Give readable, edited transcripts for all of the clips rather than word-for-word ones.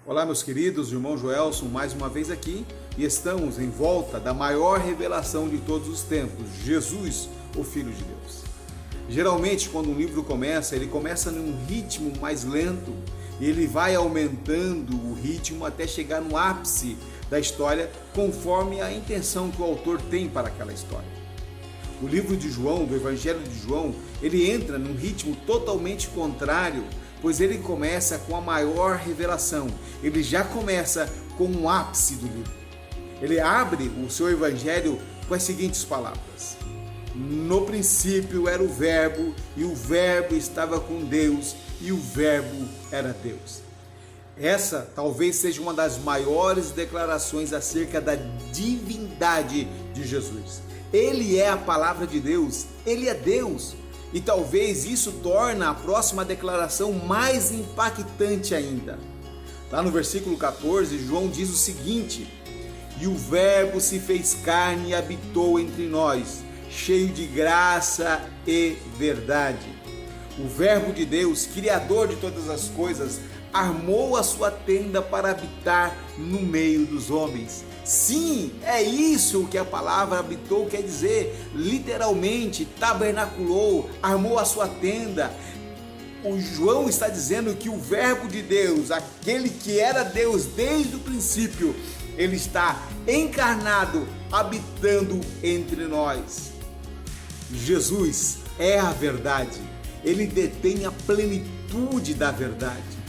Olá, meus queridos, irmão Joelson, mais uma vez aqui e estamos em volta da maior revelação de todos os tempos, Jesus, o Filho de Deus. Geralmente, quando um livro começa, ele começa num ritmo mais lento e ele vai aumentando o ritmo até chegar no ápice da história, conforme a intenção que o autor tem para aquela história. O livro de João, do Evangelho de João, ele entra num ritmo totalmente contrário, pois ele começa com a maior revelação. Ele já começa com o ápice do livro. Ele abre o seu evangelho com as seguintes palavras: no princípio era o Verbo, e o Verbo estava com Deus, e o Verbo era Deus. Essa talvez seja uma das maiores declarações acerca da divindade de Jesus. Ele é a palavra de Deus, ele é Deus. E talvez isso torna a próxima declaração mais impactante ainda. Lá no versículo 14, João diz o seguinte: e o Verbo se fez carne e habitou entre nós, cheio de graça e verdade. O Verbo de Deus, Criador de todas as coisas, armou a sua tenda para habitar no meio dos homens. Sim, é isso que a palavra habitou quer dizer, literalmente, tabernaculou, armou a sua tenda. O João está dizendo que o Verbo de Deus, aquele que era Deus desde o princípio, ele está encarnado, habitando entre nós. Jesus é a verdade, ele detém a plenitude da verdade.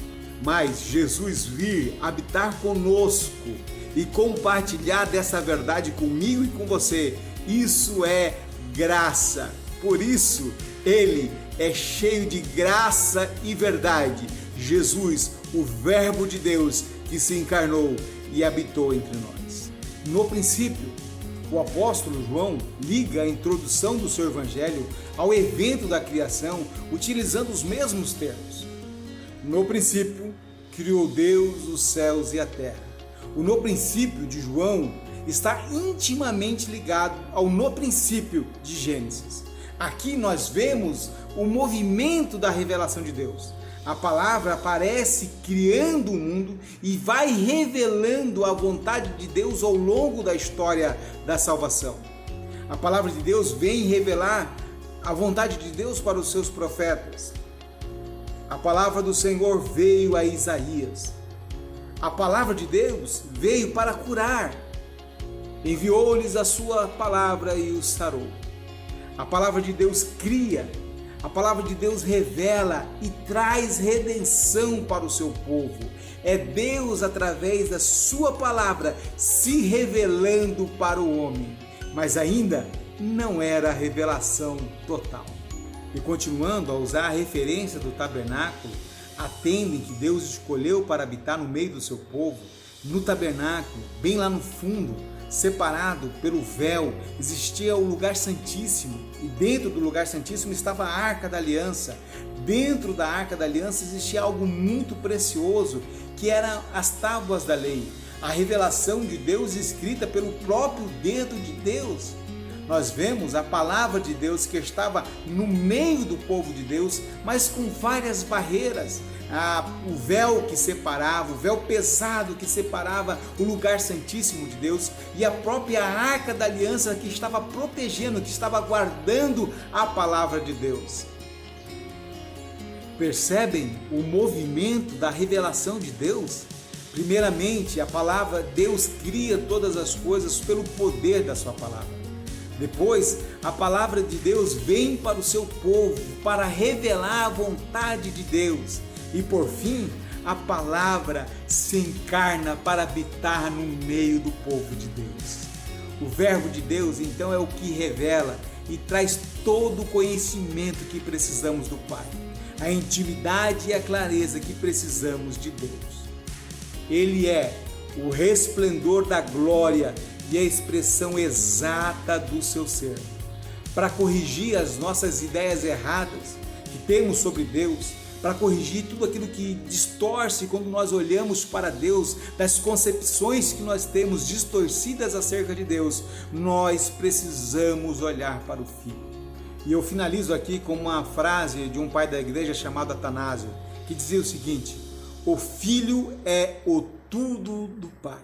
Mas Jesus vir habitar conosco e compartilhar dessa verdade comigo e com você, isso é graça. Por isso, ele é cheio de graça e verdade. Jesus, o Verbo de Deus que se encarnou e habitou entre nós. No princípio, o apóstolo João liga a introdução do seu evangelho ao evento da criação, utilizando os mesmos termos. No princípio, criou Deus os céus e a terra. O no princípio de João está intimamente ligado ao no princípio de Gênesis. Aqui nós vemos o movimento da revelação de Deus. A palavra aparece criando o mundo e vai revelando a vontade de Deus ao longo da história da salvação. A palavra de Deus vem revelar a vontade de Deus para os seus profetas. A palavra do Senhor veio a Isaías. A palavra de Deus veio para curar. Enviou-lhes a sua palavra e os sarou. A palavra de Deus cria. A palavra de Deus revela e traz redenção para o seu povo. É Deus, através da sua palavra, se revelando para o homem. Mas ainda não era a revelação total. E continuando a usar a referência do tabernáculo, a tenda em que Deus escolheu para habitar no meio do seu povo, no tabernáculo, bem lá no fundo, separado pelo véu, existia o lugar santíssimo, e dentro do lugar santíssimo estava a Arca da Aliança. Dentro da Arca da Aliança existia algo muito precioso, que eram as tábuas da lei, a revelação de Deus escrita pelo próprio dedo de Deus. Nós vemos a palavra de Deus que estava no meio do povo de Deus, mas com várias barreiras. O véu que separava, o véu pesado que separava o lugar santíssimo de Deus, e a própria Arca da Aliança que estava protegendo, que estava guardando a palavra de Deus. Percebem o movimento da revelação de Deus? Primeiramente, a palavra Deus cria todas as coisas pelo poder da sua palavra. Depois, a palavra de Deus vem para o seu povo para revelar a vontade de Deus. E por fim, a palavra se encarna para habitar no meio do povo de Deus. O Verbo de Deus, então, é o que revela e traz todo o conhecimento que precisamos do Pai, a intimidade e a clareza que precisamos de Deus. Ele é o resplendor da glória e a expressão exata do seu ser. Para corrigir as nossas ideias erradas que temos sobre Deus, para corrigir tudo aquilo que distorce quando nós olhamos para Deus, das concepções que nós temos distorcidas acerca de Deus, nós precisamos olhar para o Filho. E eu finalizo aqui com uma frase de um pai da igreja chamado Atanásio, que dizia o seguinte: O Filho é o tudo do Pai.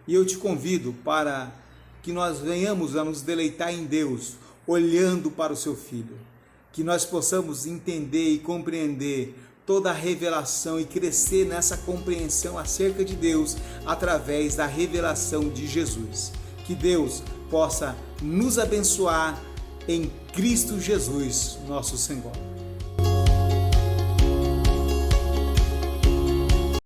E eu te convido para que nós venhamos a nos deleitar em Deus, olhando para o seu Filho. Que nós possamos entender e compreender toda a revelação e crescer nessa compreensão acerca de Deus através da revelação de Jesus. Que Deus possa nos abençoar em Cristo Jesus, nosso Senhor.